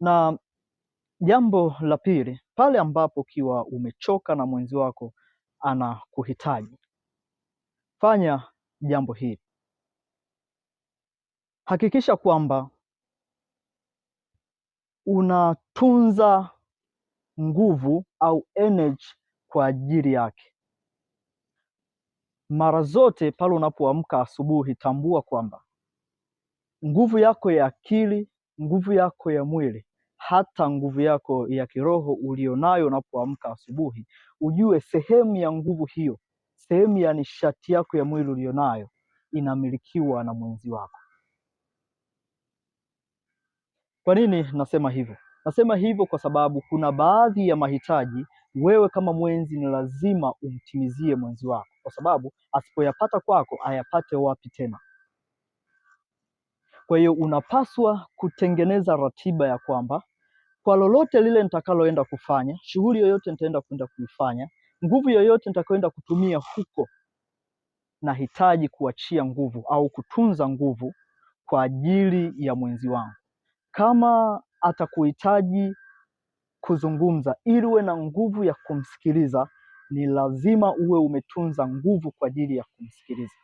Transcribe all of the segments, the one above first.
Na jambo la pili, pale ambapo ukiwa umechoka na mwenzi wako anakuhitaji, fanya jambo hili. Hakikisha kwamba unatunza nguvu au energy kwa ajili yake. Mara zote pale unapoamka asubuhi, tambua kwamba nguvu yako ya akili, nguvu yako ya mwili, hata nguvu yako ya kiroho ulionayo unapoamka asubuhi, ujue sehemu ya nguvu hiyo, sehemu ya nishati yako ya mwili ulionayo inamilikiwa na mwenzi wako. Kwa nini nasema hivyo? Nasema hivyo kwa sababu kuna baadhi ya mahitaji wewe kama mwenzi ni lazima umtimizie mwenzi wako, kwa sababu asipoyapata kwako ayapate wapi tena? Kwa hiyo unapaswa kutengeneza ratiba ya kwamba kwa lolote lile nitakaloenda kufanya, shughuli yoyote nitaenda kwenda kuifanya, nguvu yoyote nitakayoenda kutumia huko, nahitaji kuachia nguvu au kutunza nguvu kwa ajili ya mwenzi wangu. Kama atakuhitaji kuzungumza, ili uwe na nguvu ya kumsikiliza, ni lazima uwe umetunza nguvu kwa ajili ya kumsikiliza.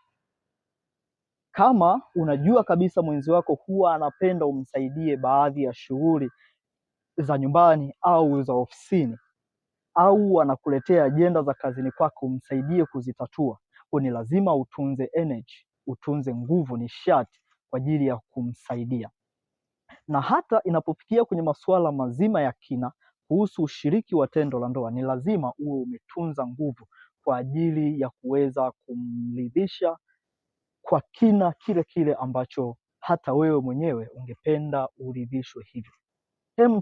Kama unajua kabisa mwenzi wako huwa anapenda umsaidie baadhi ya shughuli za nyumbani au za ofisini, au anakuletea ajenda za kazini kwako, umsaidie kuzitatua, kwa ni lazima utunze energy, utunze nguvu, nishati kwa ajili ya kumsaidia. Na hata inapofikia kwenye masuala mazima ya kina kuhusu ushiriki wa tendo la ndoa, ni lazima uwe umetunza nguvu kwa ajili ya kuweza kumridhisha kwa kina kile kile ambacho hata wewe mwenyewe ungependa uridhishwe hivyo.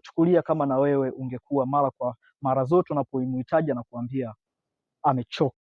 Chukulia kama na wewe ungekuwa mara zote unapomhitaji na kuambia amechoka,